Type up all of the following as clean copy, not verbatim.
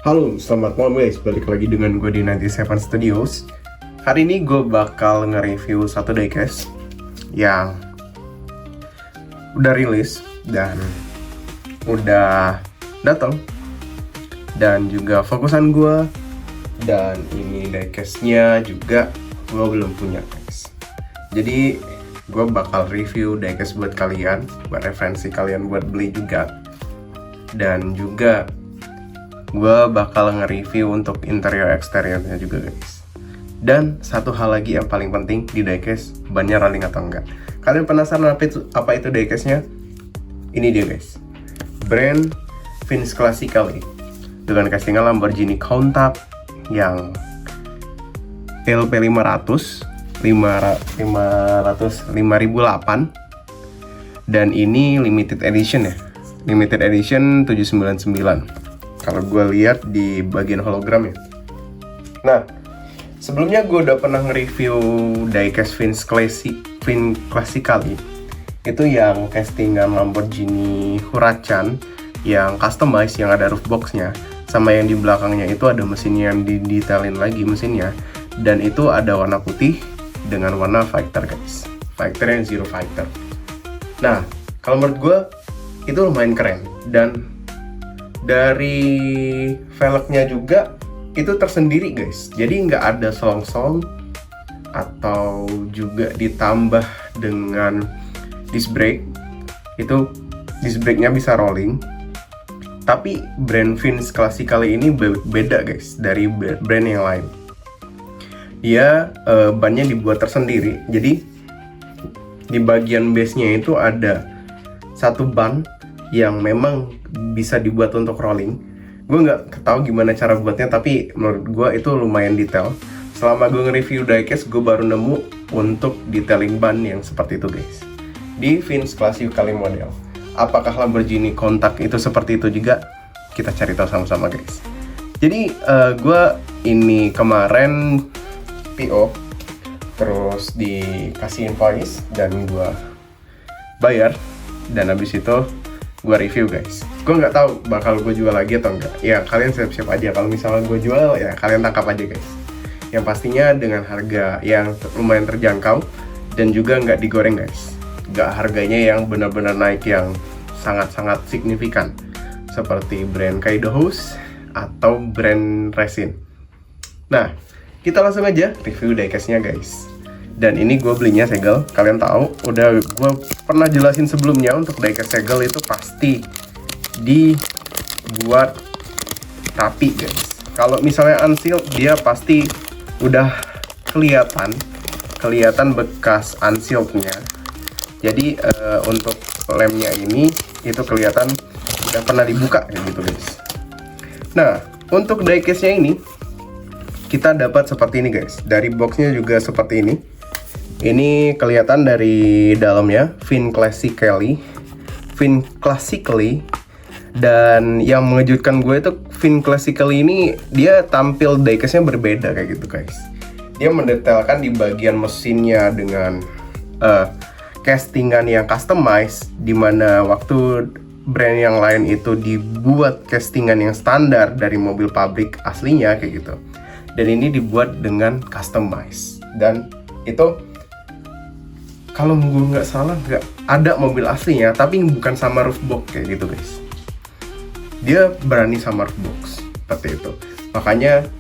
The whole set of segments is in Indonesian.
Halo, selamat malam guys. Balik lagi dengan gue di 97 Studios. Hari ini gue bakal nge-review satu diecast yang udah rilis dan udah datang, dan juga fokusan gue. Dan ini diecastnya juga gue belum punya guys. Jadi gue bakal review diecast buat kalian, buat referensi kalian buat beli juga. Dan juga gue bakal nge-review untuk interior eksteriornya juga guys. Dan satu hal lagi yang paling penting di diecast, bannya rolling atau enggak. Kalian penasaran apa itu diecastnya? Ini dia guys, brand Vince Classically dengan castingan Lamborghini Countach yang LP500 5008, dan ini limited edition ya, limited edition 799 kalau gue lihat di bagian hologram ya. Nah, sebelumnya gue udah pernah nge-review diecast Vince Classically itu yang castingan Lamborghini Huracan yang customized, yang ada roof boxnya, sama yang di belakangnya itu ada mesinnya yang didetailin lagi mesinnya, dan itu ada warna putih dengan warna fighter guys, fighter yang zero fighter. Nah, kalau menurut gue itu lumayan keren, dan dari velgnya juga itu tersendiri guys, jadi nggak ada song-song atau juga ditambah dengan disc brake. Itu disc brake-nya bisa rolling, tapi brand Vince Classically ini beda guys dari brand yang lain. Dia bannya dibuat tersendiri, jadi di bagian base-nya itu ada satu ban yang memang bisa dibuat untuk rolling. Gue nggak tahu gimana cara buatnya, tapi menurut gue itu lumayan detail. Selama gue nge-review diecast, gue baru nemu untuk detailing ban yang seperti itu guys di Vince Classically model. Apakah Lamborghini Countach itu seperti itu juga? Kita cari tahu sama-sama guys. Jadi gue ini kemarin PO, terus dikasih invoice dan gue bayar, dan habis itu gue review guys. Gue nggak tahu bakal gue jual lagi atau enggak. Ya kalian siap-siap aja, kalau misalnya gue jual ya kalian tangkap aja guys. Yang pastinya dengan harga yang lumayan terjangkau dan juga nggak digoreng guys. Nggak harganya yang benar-benar naik yang sangat-sangat signifikan seperti brand Kaido House atau brand Resin. Nah, kita langsung aja review diecastnya guys. Dan ini gue belinya segel, kalian tahu, udah gue pernah jelasin sebelumnya, untuk diecast segel itu pasti dibuat rapi guys. Kalau misalnya unsealed, dia pasti udah kelihatan bekas unsealednya. Jadi untuk lemnya ini itu kelihatan udah pernah dibuka kayak gitu guys. Nah, untuk diecastnya ini kita dapat seperti ini guys. Dari boxnya juga seperti ini. Ini kelihatan dari dalamnya Vince Classically. Dan yang mengejutkan gue itu Vince Classically ini dia tampil diecastnya berbeda kayak gitu guys. Dia mendetailkan di bagian mesinnya dengan castingan yang customized, dimana waktu brand yang lain itu dibuat castingan yang standar dari mobil pabrik aslinya kayak gitu. Dan ini dibuat dengan customized, dan itu kalau gue nggak salah nggak ada mobil aslinya, tapi bukan sama roof box kayak gitu guys. Dia berani sama roof box seperti itu. Makanya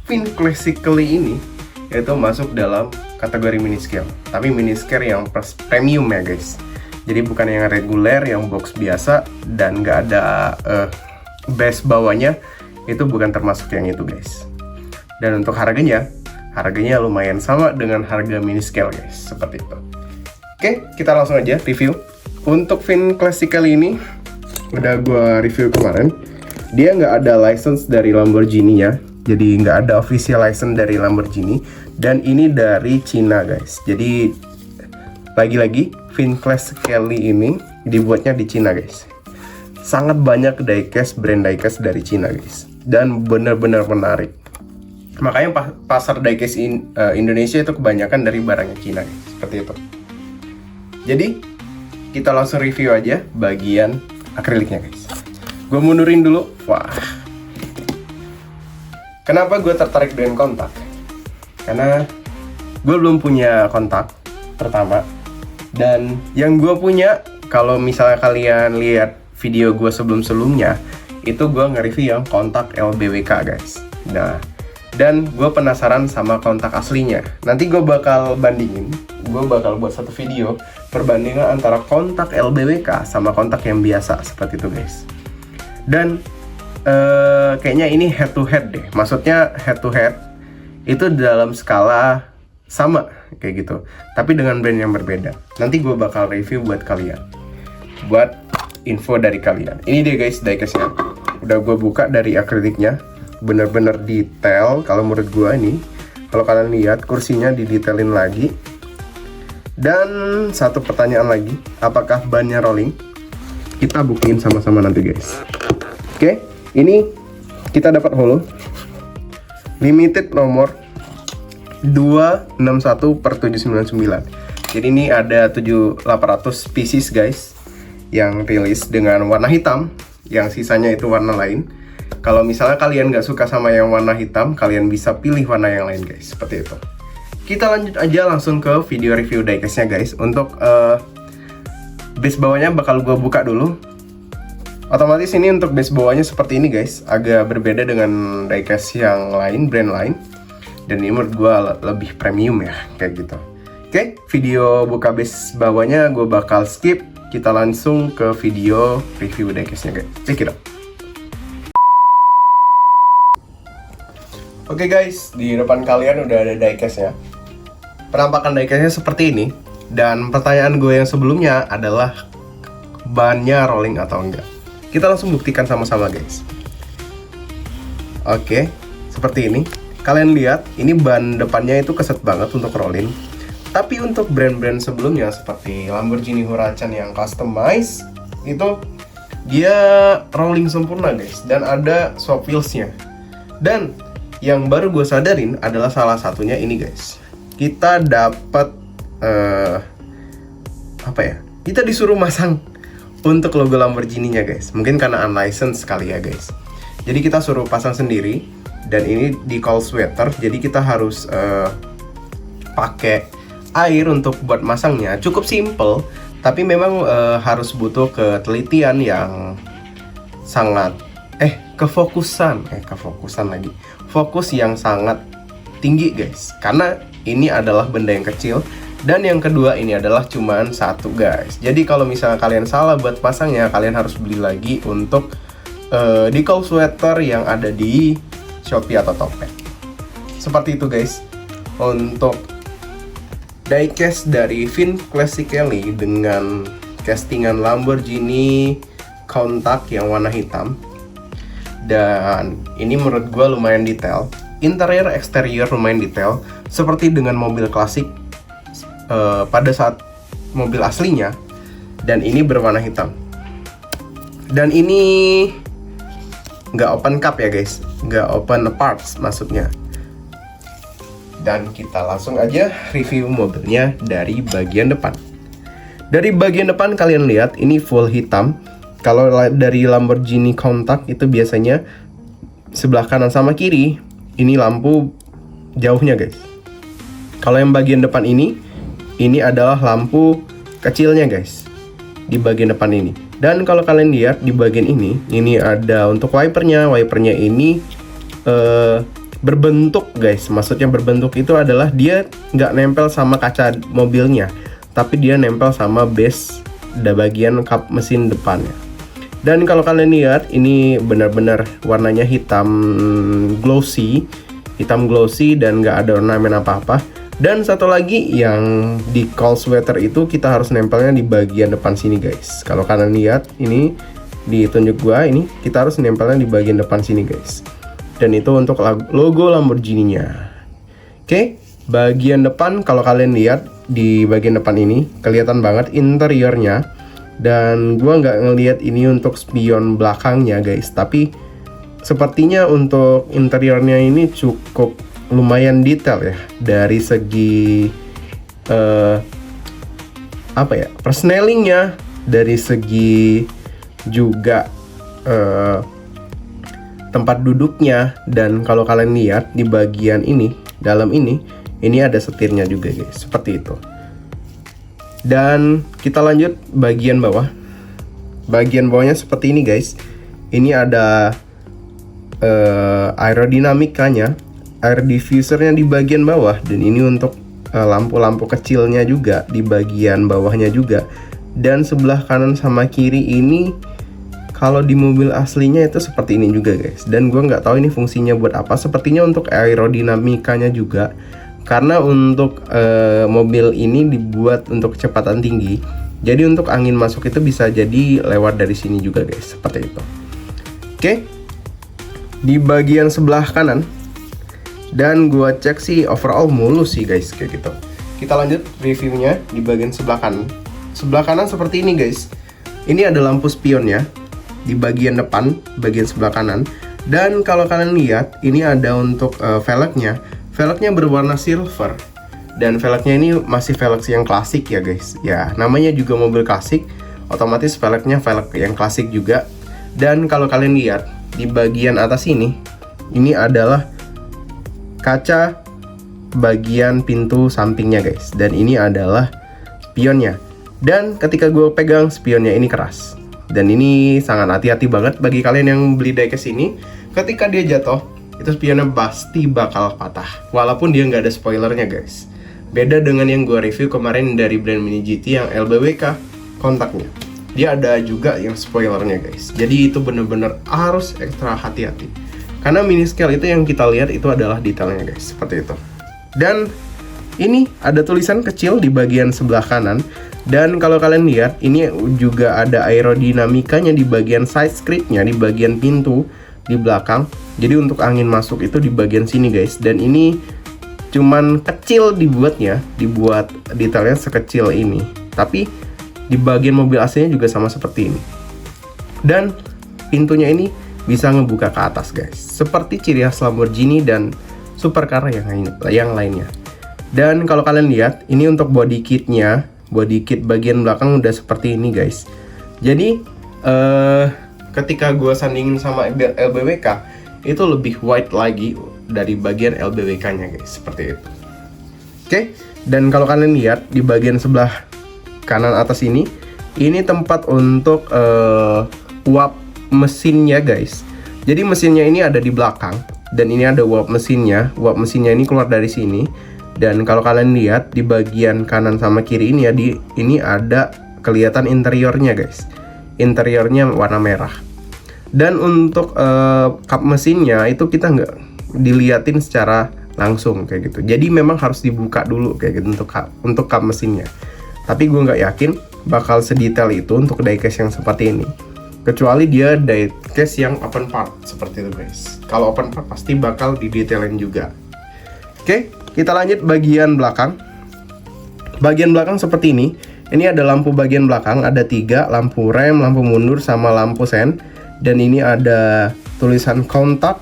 Vince Classically ini itu masuk dalam kategori mini scale, tapi mini scale yang premium ya guys. Jadi bukan yang reguler, yang box biasa dan nggak ada base bawahnya, itu bukan termasuk yang itu guys. Dan untuk harganya lumayan sama dengan harga mini scale guys, seperti itu. Oke, kita langsung aja review. Untuk Vince Classically ini udah gue review kemarin. Dia nggak ada license dari Lamborghini-nya, jadi nggak ada official license dari Lamborghini. Dan ini dari Cina guys. Jadi lagi-lagi Vince Classically ini dibuatnya di Cina guys. Sangat banyak brand diecast dari Cina guys, dan benar-benar menarik. Makanya pasar diecast Indonesia itu kebanyakan dari barangnya Cina guys, seperti itu. Jadi kita langsung review aja bagian akriliknya guys. Gue mundurin dulu. Wah, Kenapa gue tertarik dengan kontak? Karena gue belum punya kontak pertama. Dan yang gue punya, kalau misalnya kalian lihat video gue sebelum-sebelumnya, itu gue nge-review yang kontak LBWK guys. Nah, dan gue penasaran sama kontak aslinya. Nanti gue bakal bandingin, gue bakal buat satu video perbandingan antara kontak LBWK sama kontak yang biasa, seperti itu guys. Dan kayaknya ini head to head deh. Maksudnya head to head itu dalam skala sama kayak gitu, tapi dengan brand yang berbeda. Nanti gue bakal review buat kalian, buat info dari kalian. Ini dia guys diecastnya. Udah gue buka dari akriliknya, bener-bener detail. Kalau menurut gue ini, kalau kalian lihat kursinya didetailin lagi. Dan satu pertanyaan lagi, apakah bannya rolling? Kita buktiin sama-sama nanti guys. Oke, ini kita dapat holo limited nomor 261/799. Jadi ini ada 800 pieces guys yang rilis dengan warna hitam, yang sisanya itu warna lain. Kalau misalnya kalian nggak suka sama yang warna hitam, kalian bisa pilih warna yang lain guys, seperti itu. Kita lanjut aja langsung ke video review diecastnya guys. Untuk base bawahnya bakal gue buka dulu. Otomatis ini untuk base bawahnya seperti ini guys, agak berbeda dengan diecast yang lain, brand lain. Dan ini menurut gue lebih premium ya, kayak gitu. Oke, video buka base bawahnya gue bakal skip. Kita langsung ke video review diecastnya guys. Check it out. Oke guys, di depan kalian udah ada diecastnya. Penampakan diecastnya seperti ini. Dan pertanyaan gue yang sebelumnya adalah bannya rolling atau enggak. Kita langsung buktikan sama-sama guys. Oke, seperti ini. Kalian lihat, ini ban depannya itu keset banget untuk rolling. Tapi untuk brand-brand sebelumnya seperti Lamborghini Huracan yang customize, itu dia rolling sempurna guys. Dan ada soft wheels-nya. Dan yang baru gue sadarin adalah salah satunya ini guys. Kita dapat kita disuruh masang untuk logo Lamborghini-nya guys. Mungkin karena unlicensed kali ya guys. Jadi kita suruh pasang sendiri. Dan ini di cold sweater, jadi kita harus pakai air untuk buat masangnya. Cukup simple, tapi memang harus butuh ketelitian yang sangat fokus yang sangat tinggi guys. Karena ini adalah benda yang kecil. Dan yang kedua ini adalah cuman satu guys. Jadi kalau misalnya kalian salah buat pasangnya, kalian harus beli lagi untuk di cold sweater yang ada di Shopee atau Tokped. Seperti itu guys. Untuk diecast dari Vin Classic Rally dengan castingan Lamborghini kontak yang warna hitam. Dan ini menurut gue lumayan detail. Interior eksterior lumayan detail. Seperti dengan mobil klasik pada saat mobil aslinya. Dan ini berwarna hitam. Dan ini nggak open cup ya guys, nggak open parts maksudnya. Dan kita langsung aja review mobilnya dari bagian depan. Dari bagian depan kalian lihat ini full hitam. Kalau dari Lamborghini kontak itu biasanya sebelah kanan sama kiri ini lampu jauhnya guys. Kalau yang bagian depan ini adalah lampu kecilnya guys, di bagian depan ini. Dan kalau kalian lihat di bagian ini ada untuk wipernya. Wipernya ini berbentuk guys. Maksudnya berbentuk itu adalah dia nggak nempel sama kaca mobilnya, tapi dia nempel sama base bagian kap mesin depannya. Dan kalau kalian lihat ini benar-benar warnanya hitam glossy dan nggak ada ornamen apa-apa. Dan satu lagi yang di cold sweater itu kita harus nempelnya di bagian depan sini guys. Kalau kalian lihat ini ditunjuk gua, ini kita harus nempelnya di bagian depan sini guys. Dan itu untuk logo Lamborghini-nya. Oke, bagian depan kalau kalian lihat di bagian depan ini kelihatan banget interiornya. Dan gua nggak ngelihat ini untuk spion belakangnya guys, tapi sepertinya untuk interiornya ini cukup lumayan detail ya dari segi persnelingnya, dari segi juga tempat duduknya. Dan kalau kalian lihat di bagian ini, dalam ini ada setirnya juga guys, seperti itu. Dan kita lanjut bagian bawah. Bagian bawahnya seperti ini guys. Ini ada aerodinamikanya, air diffusernya di bagian bawah, dan ini untuk lampu-lampu kecilnya juga di bagian bawahnya juga. Dan sebelah kanan sama kiri ini kalau di mobil aslinya itu seperti ini juga guys. Dan gue nggak tahu ini fungsinya buat apa. Sepertinya untuk aerodinamikanya juga, karena untuk mobil ini dibuat untuk kecepatan tinggi. Jadi untuk angin masuk itu bisa jadi lewat dari sini juga guys, seperti itu. Oke, di bagian sebelah kanan, dan gua cek sih overall mulus sih guys, kayak gitu. Kita lanjut reviewnya di bagian sebelah kanan. Sebelah kanan seperti ini guys. Ini ada lampu spionnya di bagian depan, bagian sebelah kanan. Dan kalau kalian lihat, ini ada untuk velgnya. Velgnya berwarna silver. Dan velgnya ini masih velg yang klasik ya guys. Ya, namanya juga mobil klasik, otomatis velgnya velg yang klasik juga. Dan kalau kalian lihat di bagian atas ini adalah kaca bagian pintu sampingnya guys. Dan ini adalah spionnya. Dan ketika gue pegang, spionnya ini keras. Dan ini sangat hati-hati banget bagi kalian yang beli diecast ini. Ketika dia jatuh, itu spionnya pasti bakal patah, walaupun dia nggak ada spoilernya guys. Beda dengan yang gue review kemarin dari brand Mini GT yang LBWK kontaknya, dia ada juga yang spoilernya guys. Jadi itu bener-bener harus ekstra hati-hati, karena mini scale itu yang kita lihat itu adalah detailnya guys, seperti itu. Dan ini ada tulisan kecil di bagian sebelah kanan. Dan kalau kalian lihat, ini juga ada aerodinamikanya di bagian side scriptnya, di bagian pintu di belakang. Jadi untuk angin masuk itu di bagian sini guys. Dan ini cuman kecil dibuat detailnya sekecil ini. Tapi di bagian mobil aslinya juga sama seperti ini. Dan pintunya ini bisa ngebuka ke atas guys, seperti ciri khas Lamborghini dan supercar yang lainnya. Dan kalau kalian lihat, ini untuk body kitnya, body kit bagian belakang udah seperti ini guys. Jadi ketika gue sandingin sama LBWK, itu lebih wide lagi dari bagian LBWK nya guys, seperti itu. Oke, dan kalau kalian lihat di bagian sebelah kanan atas ini tempat untuk uap mesinnya guys. Jadi mesinnya ini ada di belakang, dan ini ada uap mesinnya. Uap mesinnya ini keluar dari sini. Dan kalau kalian lihat di bagian kanan sama kiri ini ya, ini ada kelihatan interiornya guys. Interiornya warna merah. Dan untuk kap mesinnya itu kita nggak diliatin secara langsung kayak gitu. Jadi memang harus dibuka dulu kayak gitu untuk kap mesinnya. Tapi gue nggak yakin bakal sedetail itu untuk diecast yang seperti ini. Kecuali dia diecast yang open part seperti itu guys. Kalau open part pasti bakal didetailin juga. Oke, kita lanjut bagian belakang. Bagian belakang seperti ini. Ini ada lampu bagian belakang, ada 3, lampu rem, lampu mundur, sama lampu sen. Dan ini ada tulisan kontak.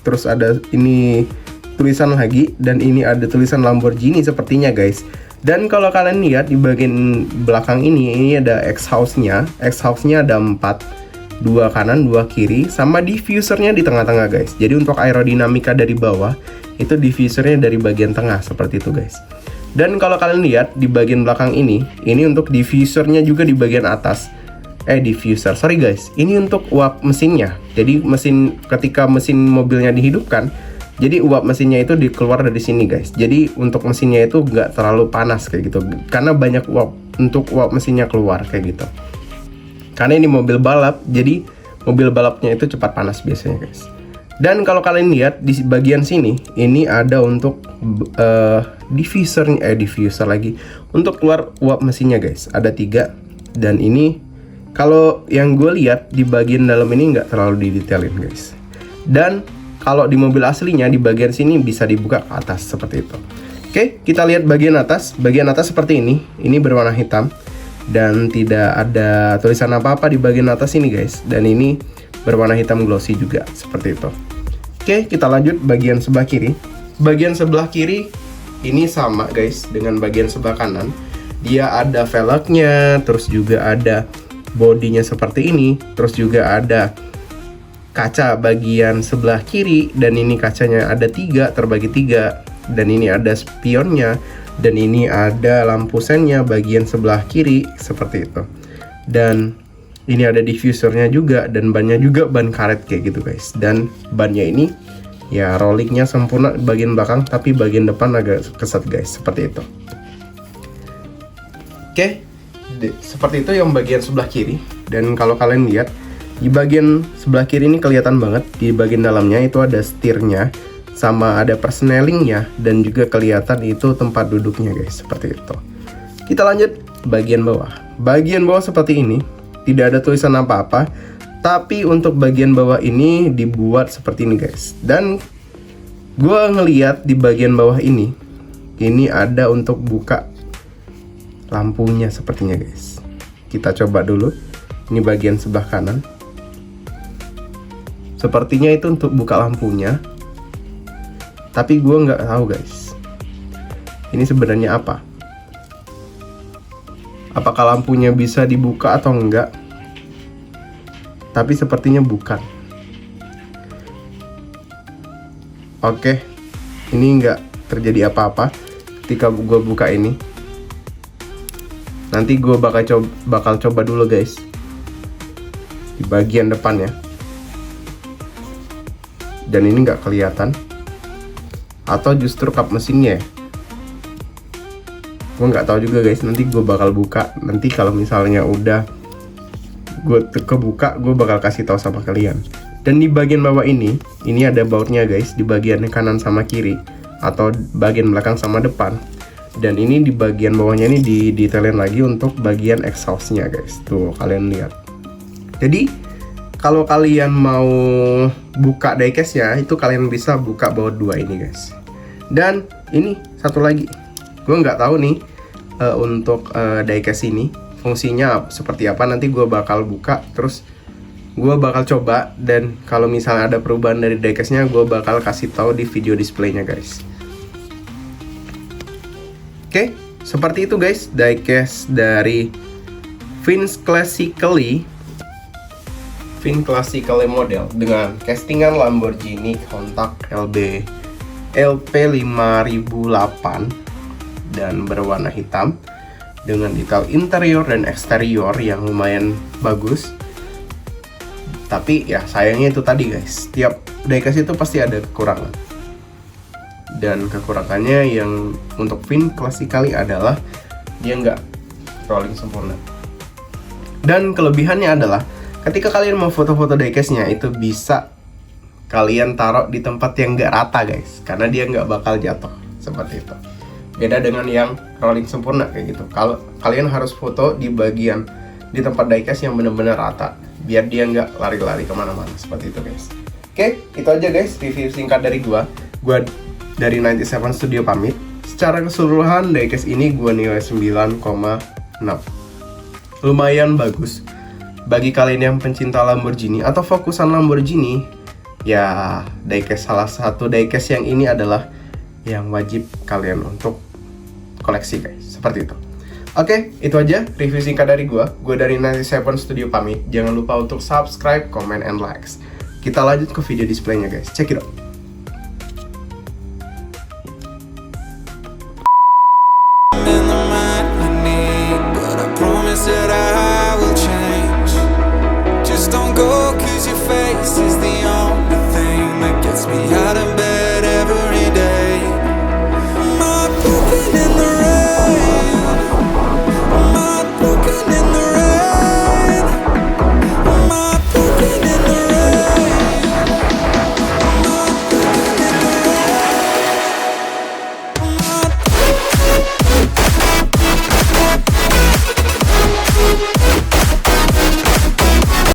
Terus ada ini tulisan lagi, dan ini ada tulisan Lamborghini sepertinya guys. Dan kalau kalian lihat di bagian belakang ini ada exhaust-nya. Exhaust-nya ada 4, 2 kanan, 2 kiri, sama diffusernya di tengah-tengah guys. Jadi untuk aerodinamika dari bawah, itu diffusernya dari bagian tengah seperti itu guys. Dan kalau kalian lihat di bagian belakang ini untuk diffusernya juga di bagian atas. Diffuser, sorry guys, ini untuk uap mesinnya. Jadi ketika mesin mobilnya dihidupkan, jadi uap mesinnya itu dikeluar dari sini guys. Jadi untuk mesinnya itu nggak terlalu panas kayak gitu, karena banyak uap mesinnya keluar kayak gitu. Karena ini mobil balap, jadi mobil balapnya itu cepat panas biasanya guys. Dan kalau kalian lihat di bagian sini, ini ada untuk diffuser lagi untuk keluar uap mesinnya guys. Ada 3, dan ini kalau yang gue lihat di bagian dalam ini nggak terlalu didetailin guys. Dan kalau di mobil aslinya di bagian sini bisa dibuka ke atas seperti itu. Oke, kita lihat bagian atas. Bagian atas seperti ini. Ini berwarna hitam dan tidak ada tulisan apa-apa di bagian atas ini guys. Dan ini berwarna hitam glossy juga seperti itu. Oke, kita lanjut bagian sebelah kiri. Bagian sebelah kiri ini sama guys dengan bagian sebelah kanan. Dia ada velgnya, terus juga ada bodinya seperti ini, terus juga ada kaca bagian sebelah kiri, dan ini kacanya ada 3 terbagi 3, dan ini ada spionnya, dan ini ada lampu sennya bagian sebelah kiri seperti itu. Dan ini ada diffusernya juga, dan bannya juga ban karet kayak gitu guys. Dan bannya ini ya rollingnya sempurna bagian belakang, tapi bagian depan agak kesat guys, seperti itu. Oke, seperti itu yang bagian sebelah kiri. Dan kalau kalian lihat di bagian sebelah kiri ini kelihatan banget, di bagian dalamnya itu ada setirnya sama ada persnelingnya, dan juga kelihatan itu tempat duduknya guys, seperti itu. Kita lanjut bagian bawah. Bagian bawah seperti ini, tidak ada tulisan apa-apa, tapi untuk bagian bawah ini dibuat seperti ini guys. Dan gue ngeliat di bagian bawah ini ada untuk buka lampunya sepertinya guys. Kita coba dulu. Ini bagian sebelah kanan. Sepertinya itu untuk buka lampunya, tapi gue nggak tahu guys, ini sebenarnya apa. Apakah lampunya bisa dibuka atau enggak? Tapi sepertinya bukan. Oke, ini nggak terjadi apa-apa ketika gue buka ini. Nanti gue bakal coba dulu guys di bagian depan ya. Dan ini nggak kelihatan, atau justru kap mesinnya ya? Gue nggak tahu juga guys. Nanti gue bakal buka. Nanti kalau misalnya udah gue kebuka, gue bakal kasih tahu sama kalian. Dan di bagian bawah ini ada bautnya guys, di bagian kanan sama kiri, atau bagian belakang sama depan. Dan ini di bagian bawahnya ini didetailin lagi untuk bagian exhaustnya guys. Tuh kalian lihat. Jadi kalau kalian mau buka diecast-nya, itu kalian bisa buka baut 2 ini guys. Dan ini satu lagi, gue nggak tahu nih untuk diecast ini fungsinya seperti apa. Nanti gue bakal buka, terus gue bakal coba, dan kalau misalnya ada perubahan dari diecast-nya, gue bakal kasih tahu di video displaynya guys. Oke, seperti itu guys diecast dari Vince Classically model dengan castingan Lamborghini Countach LP5008 dan berwarna hitam dengan detail interior dan eksterior yang lumayan bagus. Tapi ya sayangnya itu tadi guys, setiap diecast itu pasti ada kekurangan. Dan kekurangannya yang untuk Vince Classically adalah dia nggak rolling sempurna. Dan kelebihannya adalah ketika kalian mau foto-foto diecast-nya, itu bisa kalian taruh di tempat yang nggak rata guys, karena dia nggak bakal jatuh seperti itu. Beda dengan yang rolling sempurna kayak gitu. Kalau kalian harus foto di tempat diecast yang benar-benar rata, biar dia nggak lari-lari kemana-mana seperti itu guys. Oke, itu aja guys review singkat dari gua dari 97 Studio pamit. Secara keseluruhan diecast ini gua nilai 9,6. Lumayan bagus. Bagi kalian yang pencinta Lamborghini atau fokusan Lamborghini, ya salah satu diecast yang ini adalah yang wajib kalian untuk koleksi guys, seperti itu. Oke, itu aja review singkat dari gue dari 97 Studio pamit. Jangan lupa untuk subscribe, comment, and likes. Kita lanjut ke video displaynya guys, check it out.